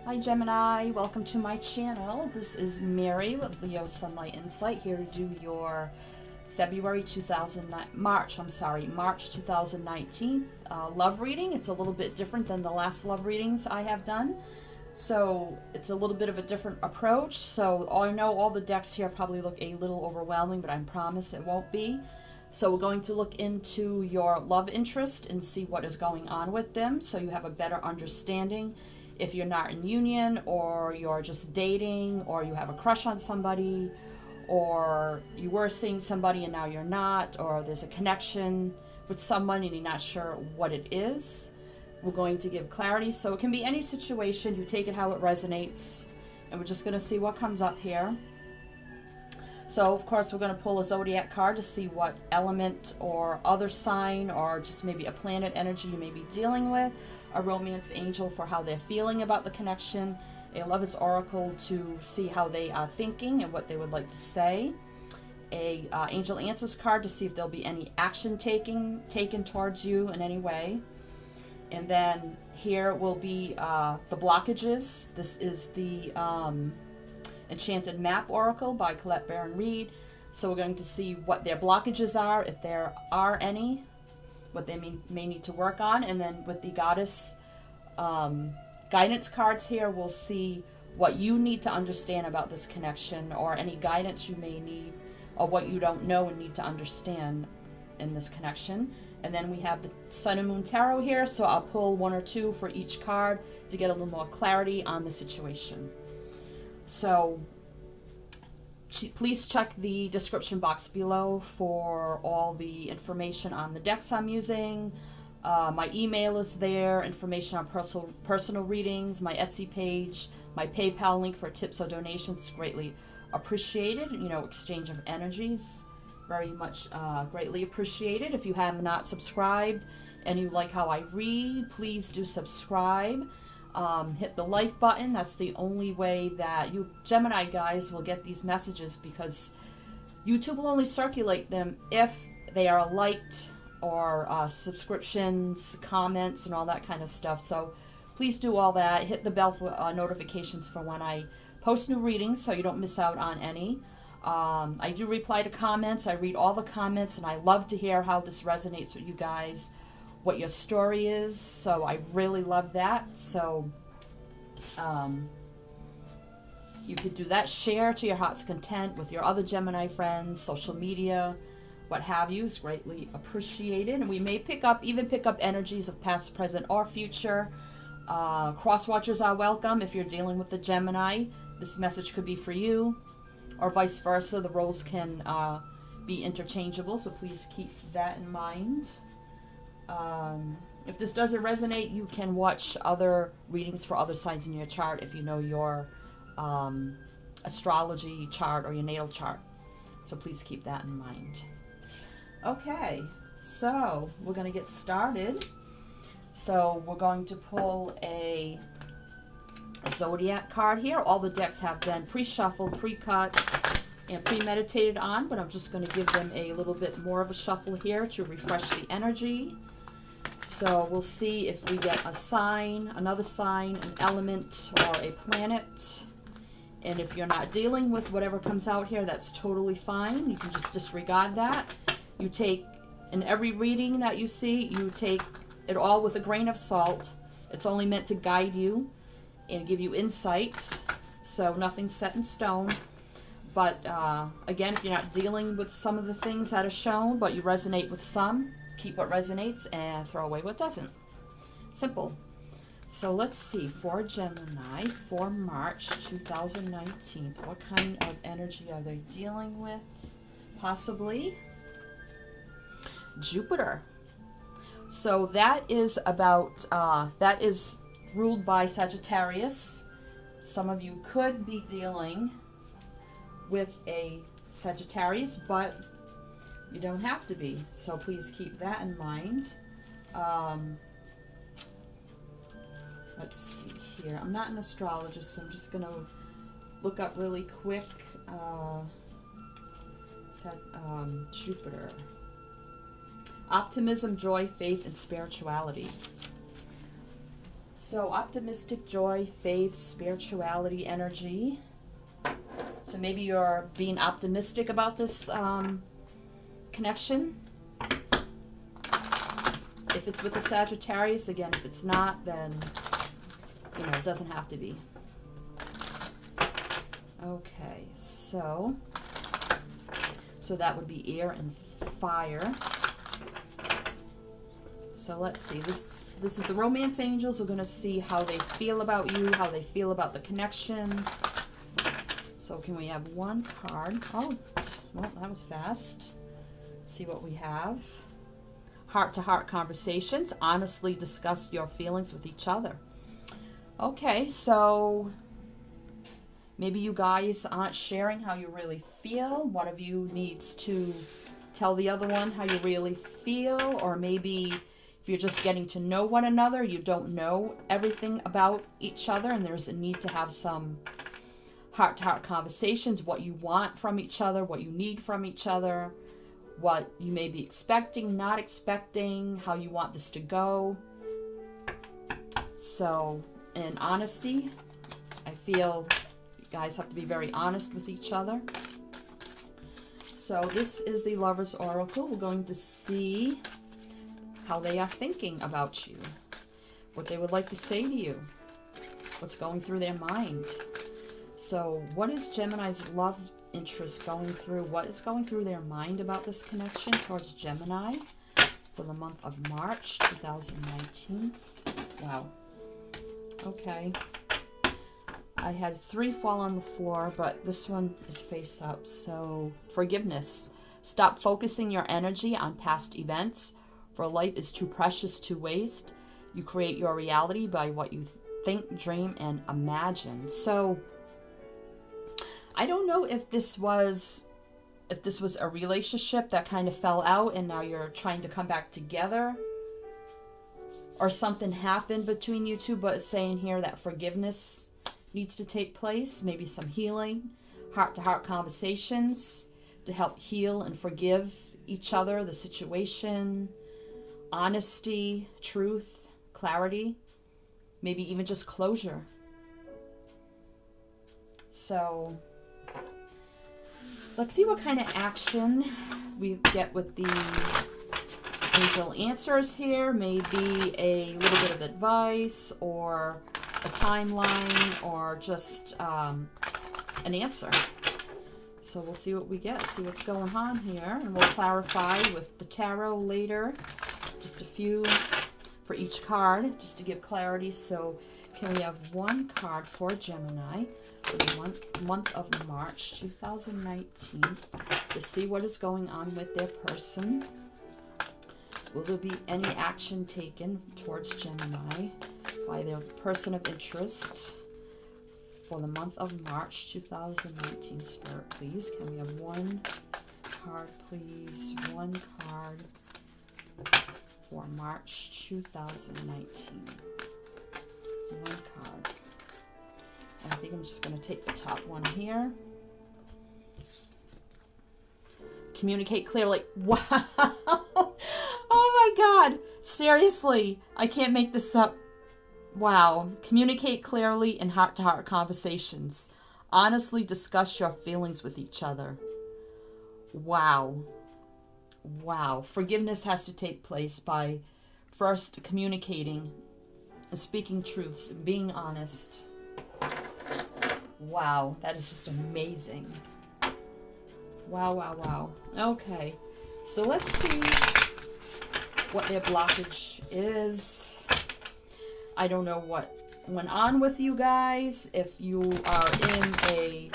Hi Gemini, welcome to my channel. This is Mary with Leo Sunlight Insight, here to do your March 2019 love reading. It's a little bit different than the last love readings I have done. So it's a little bit of a different approach. So I know all the decks here probably look a little overwhelming, but I promise it won't be. So we're going to look into your love interest and see what is going on with them so you have a better understanding. If you're not in union, or you're just dating, or you have a crush on somebody, or you were seeing somebody and now you're not, or there's a connection with someone and you're not sure what it is, we're going to give clarity. So it can be any situation. You take it how it resonates, and we're just going to see what comes up here. So of course we're going to pull a zodiac card to see what element or other sign, or just maybe a planet energy you may be dealing with, a romance angel for how they're feeling about the connection, a lover's oracle to see how they are thinking and what they would like to say, a angel answers card to see if there'll be any action taken towards you in any way. And then here will be the blockages. This is the Enchanted Map Oracle by Colette Baron Reed. So we're going to see what their blockages are, if there are any, what they may need to work on. And then with the Goddess guidance cards here, we'll see what you need to understand about this connection, or any guidance you may need, or what you don't know and need to understand in this connection. And then we have the Sun and Moon Tarot here, so I'll pull one or two for each card to get a little more clarity on the situation. So please check the description box below for all the information on the decks I'm using. My email is there, information on personal readings, my Etsy page, my PayPal link for tips or donations, greatly appreciated. Exchange of energies, very much greatly appreciated. If you have not subscribed and you like how I read, please do subscribe. Hit the like button. That's the only way that you Gemini guys will get these messages, because YouTube will only circulate them if they are liked, or subscriptions, comments, and all that kind of stuff. So please do all that. Hit the bell for notifications for when I post new readings so you don't miss out on any. I do reply to comments. I read all the comments, and I love to hear how this resonates with you guys, what your story is. So I really love that. So you could do that. Share to your heart's content with your other Gemini friends, social media, what have you, is greatly appreciated. And we may pick up energies of past, present, or future. Cross watchers are welcome. If you're dealing with the Gemini, this message could be for you, or vice versa. The roles can be interchangeable, so please keep that in mind. If this doesn't resonate, you can watch other readings for other signs in your chart if you know your astrology chart or your natal chart. So please keep that in mind. Okay, so we're going to get started. So we're going to pull a zodiac card here. All the decks have been pre-shuffled, pre-cut, and premeditated on, but I'm just going to give them a little bit more of a shuffle here to refresh the energy. So we'll see if we get a sign, another sign, an element, or a planet. And if you're not dealing with whatever comes out here, that's totally fine. You can just disregard that. You take, in every reading that you see, you take it all with a grain of salt. It's only meant to guide you and give you insights. So nothing's set in stone. But again, if you're not dealing with some of the things that are shown, but you resonate with some, keep what resonates and throw away what doesn't. Simple. So let's see, for Gemini, for March 2019, what kind of energy are they dealing with? Possibly Jupiter. So that is about, that is ruled by Sagittarius. Some of you could be dealing with a Sagittarius, but you don't have to be. So please keep that in mind. Let's see here. I'm not an astrologist, so I'm just going to look up really quick. Jupiter. Optimism, joy, faith, and spirituality. So optimistic, joy, faith, spirituality, energy. So maybe you're being optimistic about this connection. If it's with the Sagittarius, again, if it's not, then, you know, it doesn't have to be. Okay, so that would be air and fire. So let's see, this is the romance angels are going to see how they feel about you, how they feel about the connection. So can we have one card? Oh, well, that was fast. Let's see what we have. Heart-to-heart conversations. Honestly discuss your feelings with each other. Okay, so maybe you guys aren't sharing how you really feel. One of you needs to tell the other one how you really feel, or maybe if you're just getting to know one another, you don't know everything about each other, and there's a need to have some heart-to-heart conversations, what you want from each other, what you need from each other, what you may be expecting, not expecting, how you want this to go. So, in honesty, I feel you guys have to be very honest with each other. So this is the Lover's Oracle. We're going to see how they are thinking about you, what they would like to say to you, what's going through their mind. So what is Gemini's love interest going through? What is going through their mind about this connection towards Gemini for the month of March 2019? Wow. Okay. I had 3 fall on the floor, but this one is face up. So forgiveness. Stop focusing your energy on past events, for life is too precious to waste. You create your reality by what you think, dream, and imagine. So I don't know if this was a relationship that kind of fell out and now you're trying to come back together, or something happened between you two, but it's saying here that forgiveness needs to take place, maybe some healing, heart-to-heart conversations to help heal and forgive each other, the situation, honesty, truth, clarity, maybe even just closure. So let's see what kind of action we get with the angel answers here. Maybe a little bit of advice, or a timeline, or just an answer. So we'll see what we get, see what's going on here, and we'll clarify with the tarot later. Just a few for each card, just to give clarity. So can we have one card for Gemini for the month of March 2019 to see what is going on with their person? Will there be any action taken towards Gemini by their person of interest for the month of March 2019? Spirit, please. Can we have one card, please? One card for March 2019. One card. And I think I'm just going to take the top one here. Communicate clearly. Wow. Oh my God. Seriously. I can't make this up. Wow. Communicate clearly in heart-to-heart conversations. Honestly discuss your feelings with each other. Wow. Wow. Forgiveness has to take place by first communicating and speaking truths and being honest. Wow. That is just amazing. Wow, wow, wow. Okay. So let's see what their blockage is. I don't know what went on with you guys. If you are in a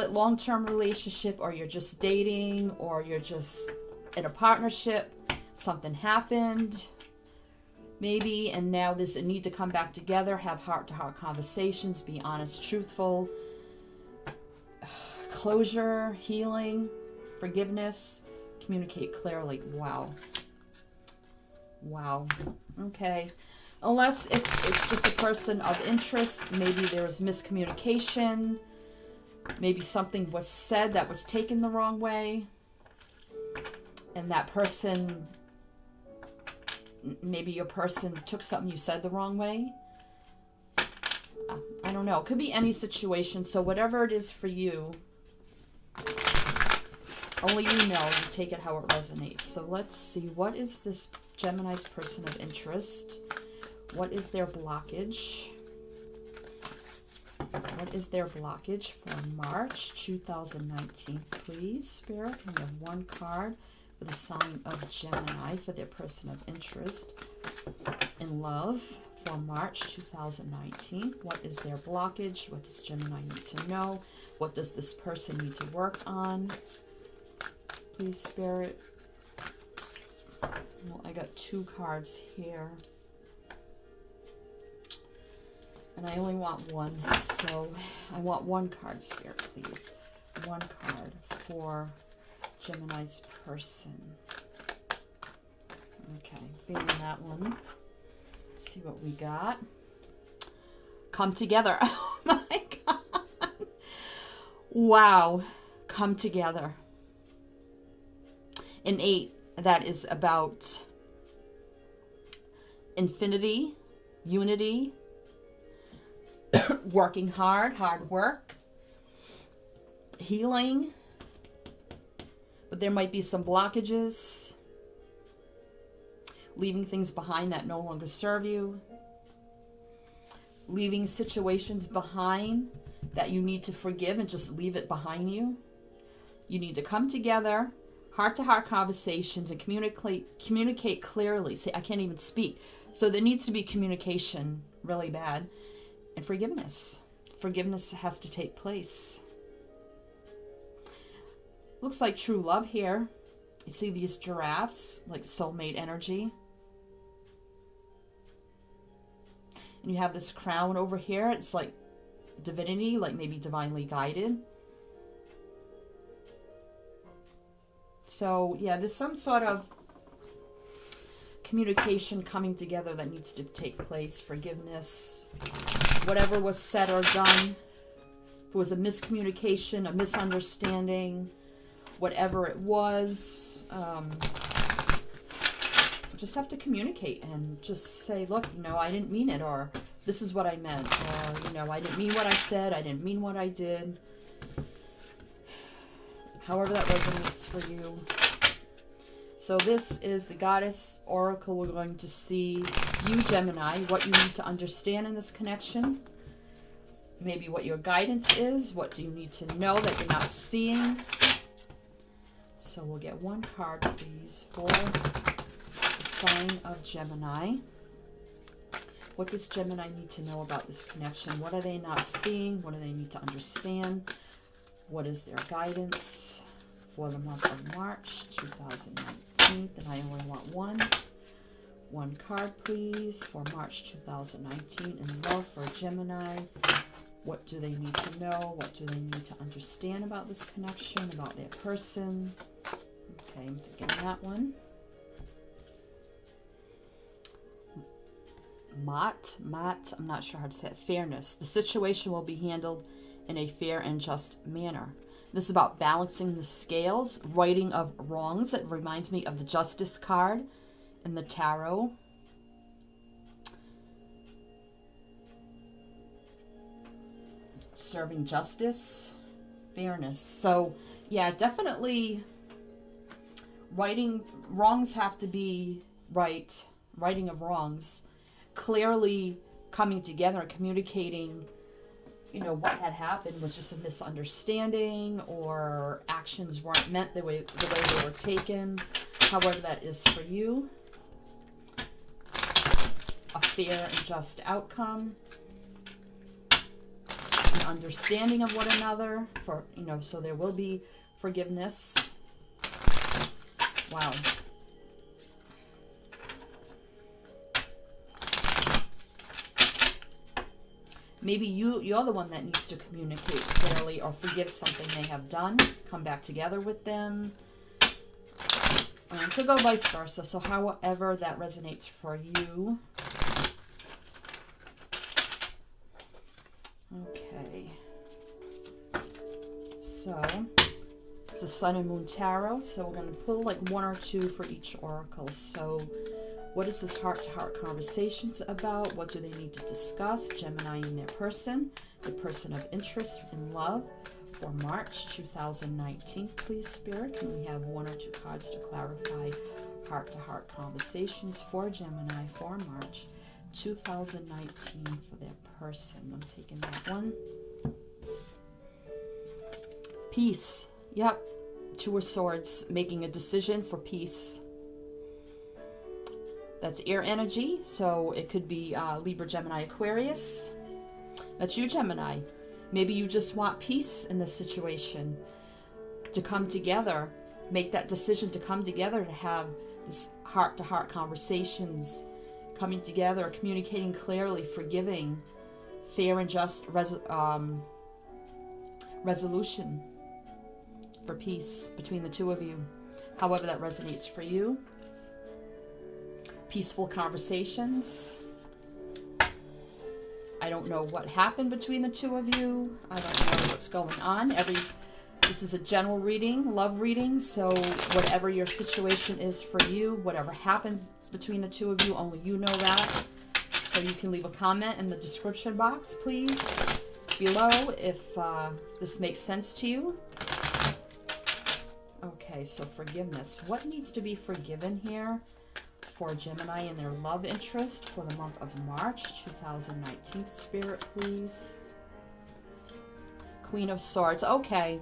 long-term relationship, or you're just dating, or you're just in a partnership, something happened maybe, and now there's a need to come back together, have heart-to-heart conversations, be honest, truthful, closure, healing, forgiveness, communicate clearly. Wow. Wow. Okay. Unless it's just a person of interest, maybe there was miscommunication, maybe something was said that was taken the wrong way, and that person, maybe your person took something you said the wrong way. don't know. It could be any situation. So whatever it is for you, only you know. You take it how it resonates. So let's see. What is this Gemini's person of interest? What is their blockage? What is their blockage for March 2019? Please, Spirit, can we have one card for the sign of Gemini for their person of interest in love for March 2019? What is their blockage? What does Gemini need to know? What does this person need to work on? Please, Spirit. Well, I got 2 cards here. And I only want one, so I want one card, Spirit, please. One card for Gemini's person. Okay, feeling that one. Let's see what we got. Come together. Oh my God. Wow. Come together. An 8, that is about infinity, unity, working hard work, healing, but there might be some blockages, leaving things behind that no longer serve you, leaving situations behind that you need to forgive and just leave it behind you. You need to come together, heart-to-heart conversations, and communicate clearly. See, I can't even speak. So there needs to be communication really bad. And forgiveness. Forgiveness has to take place. Looks like true love here. You see these giraffes, like soulmate energy. And you have this crown over here. It's like divinity, like maybe divinely guided. So, yeah, there's some sort of communication coming together that needs to take place. Forgiveness. Whatever was said or done, if it was a miscommunication, a misunderstanding, whatever it was, just have to communicate and just say, look, I didn't mean it, or this is what I meant, or, I didn't mean what I said, I didn't mean what I did. However that resonates for you. So this is the Goddess Oracle. We're going to see you, Gemini, what you need to understand in this connection. Maybe what your guidance is. What do you need to know that you're not seeing? So we'll get one card, please, for the sign of Gemini. What does Gemini need to know about this connection? What are they not seeing? What do they need to understand? What is their guidance for the month of March 2019? And I only want one card, please, for March 2019 in love for Gemini. What do they need to know? What do they need to understand about this connection, about their person? Okay, I'm thinking that one. Mott, I'm not sure how to say it. Fairness. The situation will be handled in a fair and just manner. This is about balancing the scales, righting of wrongs. It reminds me of the Justice card in the tarot. Serving justice, fairness. So, yeah, definitely wrongs have to be right. Righting of wrongs. Clearly coming together and communicating, what had happened was just a misunderstanding, or actions weren't meant the way they were taken. However that is for you. A fair and just outcome. An understanding of one another. So there will be forgiveness. Wow. Maybe you're the one that needs to communicate clearly or forgive something they have done. Come back together with them. And it could go vice versa. So however that resonates for you. Okay. So it's the Sun and Moon Tarot. So we're going to pull like one or two for each oracle. So What is this heart-to-heart conversations about? What do they need to discuss? Gemini and their person of interest in love for March 2019. Please, Spirit, can we have 1 or 2 cards to clarify heart-to-heart conversations for Gemini for March 2019 for their person? I'm taking that one. Peace. Yep. 2 of Swords, making a decision for peace. That's air energy, so it could be Libra, Gemini, Aquarius. That's you, Gemini. Maybe you just want peace in this situation, to come together, make that decision to come together, to have this heart-to-heart conversations, coming together, communicating clearly, forgiving, fair and just resolution for peace between the 2 of you. However that resonates for you. Peaceful conversations. I don't know what happened between the 2 of you. I don't know what's going on. This is a general reading, love reading, so whatever your situation is for you, whatever happened between the 2 of you, only you know that. So you can leave a comment in the description box, please, below, if this makes sense to you. Okay, so forgiveness. What needs to be forgiven here for Gemini and their love interest for the month of March 2019? Spirit, please. Queen of Swords. Okay.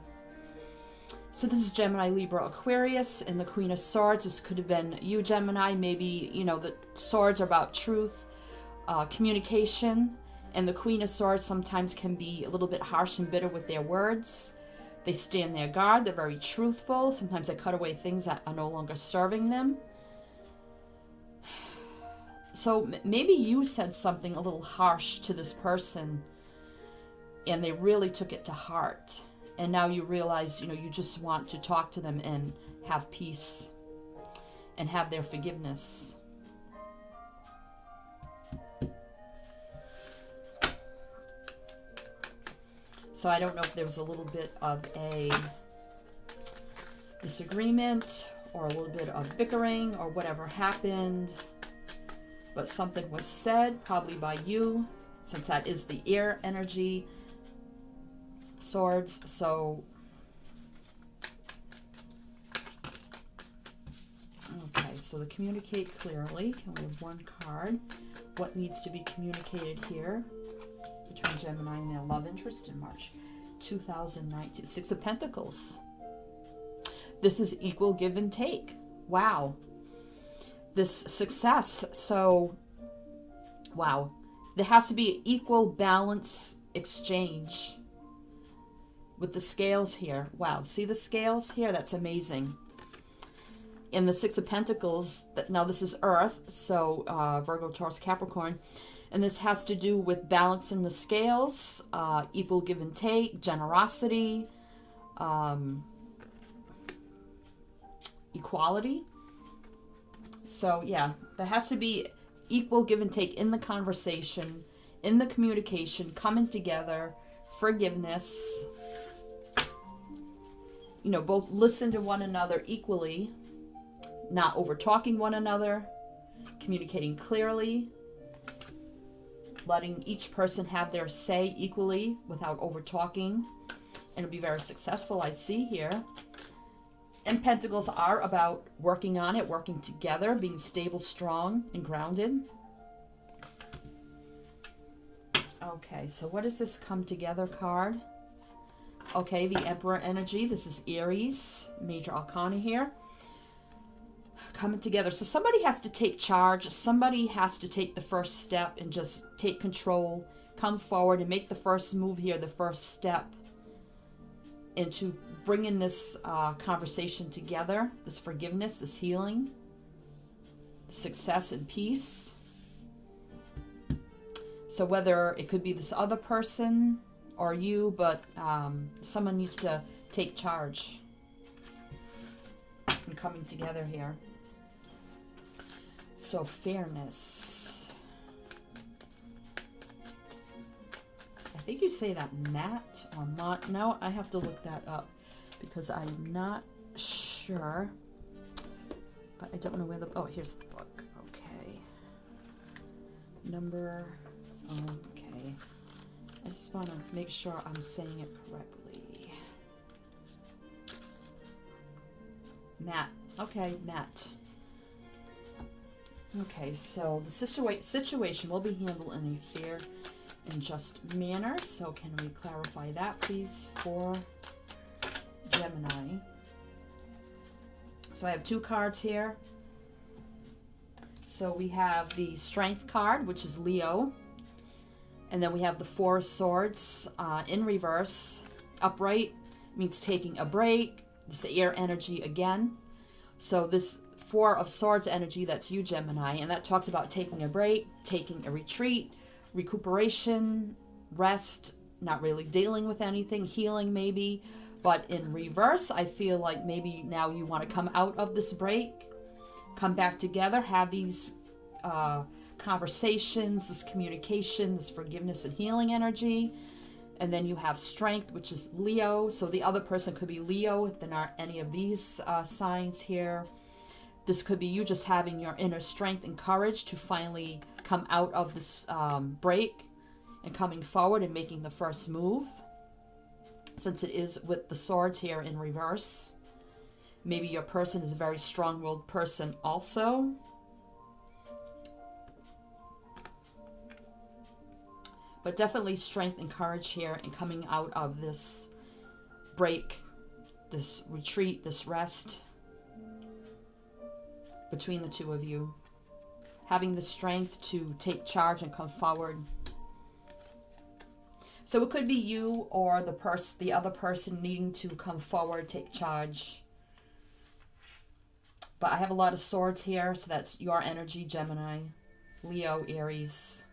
So this is Gemini, Libra, Aquarius, and the Queen of Swords. This could have been you, Gemini. Maybe, you know, the swords are about truth, communication, and the Queen of Swords sometimes can be a little bit harsh and bitter with their words. They stand their guard. They're very truthful. Sometimes they cut away things that are no longer serving them. So maybe you said something a little harsh to this person, and they really took it to heart. And now you realize, you know, you just want to talk to them and have peace and have their forgiveness. So I don't know if there was a little bit of a disagreement or a little bit of bickering or whatever happened, but something was said, probably by you, since that is the air energy, swords. So okay, so to communicate clearly, can we have 1 card? What needs to be communicated here between Gemini and their love interest in March 2019? 6 of Pentacles. This is equal give and take. Wow. This success. So, wow. There has to be equal balance exchange with the scales here. Wow. See the scales here? That's amazing. In the 6 of Pentacles, now this is Earth, so Virgo, Taurus, Capricorn. And this has to do with balancing the scales, equal give and take, generosity, equality. So yeah, there has to be equal give and take in the conversation, in the communication, coming together, forgiveness. You know, both listen to one another equally, not over talking one another, communicating clearly, letting each person have their say equally without over talking, and it'll be very successful, I see here. And Pentacles are about working on it, working together, being stable, strong, and grounded. Okay, so what is this come together card? Okay, the Emperor energy. This is Aries, major arcana here. Coming together. So somebody has to take charge. Somebody has to take the first step and just take control, come forward and make the first move here, the first step into bringing this conversation together, this forgiveness, this healing, success and peace. So whether it could be this other person or you, but someone needs to take charge and coming together here. So fairness. I think you say that Matt or Mont. No, I have to look that up because I'm not sure. But I don't know where the... Oh, here's the book. Okay. number, okay. I just want to make sure I'm saying it correctly. Matt. Okay, Matt. Okay, so the situation will be handled in a fair and just manner. So can we clarify that, please, for Gemini? So I have 2 cards here. So we have the Strength card, which is Leo. And then we have the 4 of Swords in reverse. Upright means taking a break. This air energy again. So this 4 of Swords energy, that's you, Gemini. And that talks about taking a break, taking a retreat, recuperation, rest, not really dealing with anything, healing maybe. But in reverse, I feel like maybe now you want to come out of this break, come back together, have these conversations, this communication, this forgiveness and healing energy. And then you have Strength, which is Leo. So the other person could be Leo if there aren't any of these signs here. This could be you just having your inner strength and courage to finally come out of this break and coming forward and making the first move. Since it is with the Swords here in reverse. Maybe your person is a very strong-willed person also. But definitely strength and courage here and coming out of this break, this retreat, this rest between the 2 of you. Having the strength to take charge and come forward. So it could be you or the other person needing to come forward, take charge. But I have a lot of Swords here, so that's your energy, Gemini, Leo, Aries.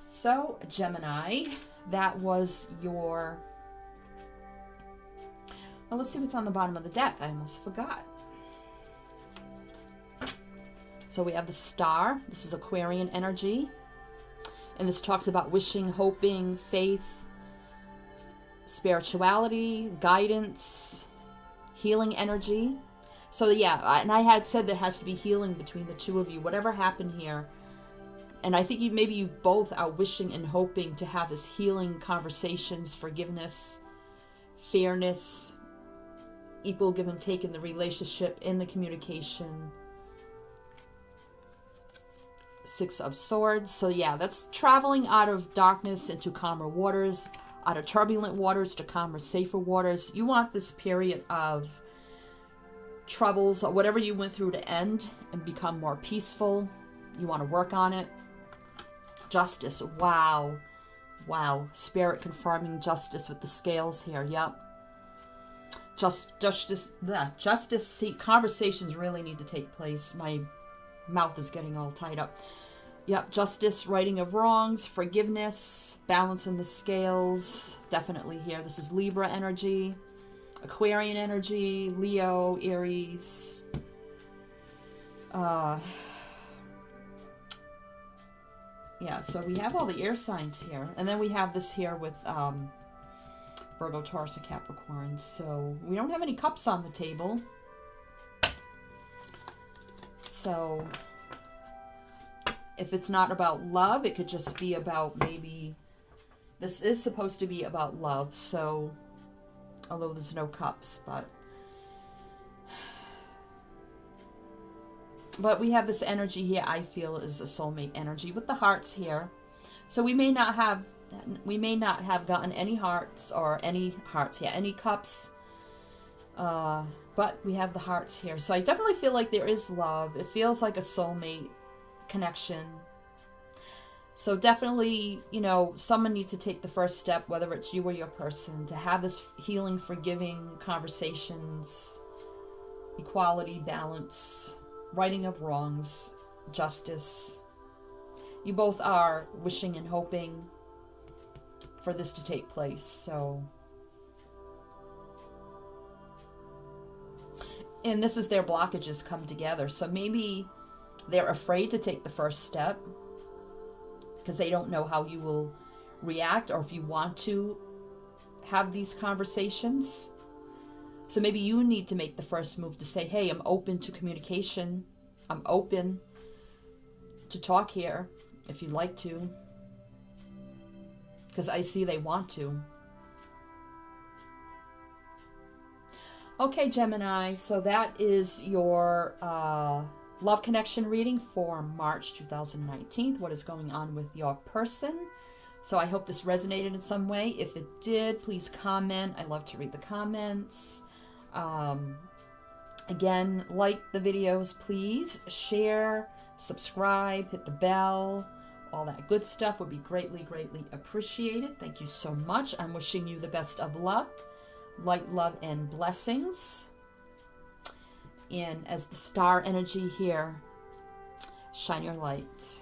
So, Gemini, that was your... Well, let's see what's on the bottom of the deck. I almost forgot. So we have the Star. This is Aquarian energy. And this talks about wishing, hoping, faith, spirituality, guidance, healing energy. So yeah, and I had said there has to be healing between the 2 of you. Whatever happened here. And I think maybe you both are wishing and hoping to have this healing conversations, forgiveness, fairness, equal give and take in the relationship, in the communication. 6 of Swords. So yeah, that's traveling out of darkness into calmer waters, out of turbulent waters to calmer, safer waters. You want this period of troubles or whatever you went through to end and become more peaceful. You want to work on it. Justice. Wow. Wow. Spirit confirming justice with the scales here. Yep. Justice. See, conversations really need to take place. My mouth is getting all tied up. Yep. Justice, righting of wrongs, forgiveness, balance in the scales. Definitely here. This is Libra energy, Aquarian energy, Leo, Aries. Yeah, so we have all the air signs here. And then we have this here with Virgo, Taurus, and Capricorn. So we don't have any cups on the table. So if it's not about love, it could just be about maybe... This is supposed to be about love, so... Although there's no cups, but... But we have this energy here, I feel, is a soulmate energy with the hearts here. So we may not have gotten any hearts or any cups. But we have the hearts here. So I definitely feel like there is love. It feels like a soulmate connection. So definitely, you know, someone needs to take the first step, whether it's you or your person, to have this healing, forgiving conversations, equality, balance, righting of wrongs, justice. You both are wishing and hoping for this to take place, so... And this is their blockages come together, so maybe they're afraid to take the first step because they don't know how you will react or if you want to have these conversations. So maybe you need to make the first move to say, hey, I'm open to communication. I'm open to talk here if you'd like to. Because I see they want to. Okay, Gemini, so that is your love connection reading for March 2019. What is going on with your person? So I hope this resonated in some way. If it did, please comment. I love to read the comments. Again, like the videos, please. Share, subscribe, hit the bell. All that good stuff would be greatly, greatly appreciated. Thank you so much. I'm wishing you the best of luck, light, love, and blessings. And as the star energy here, shine your light.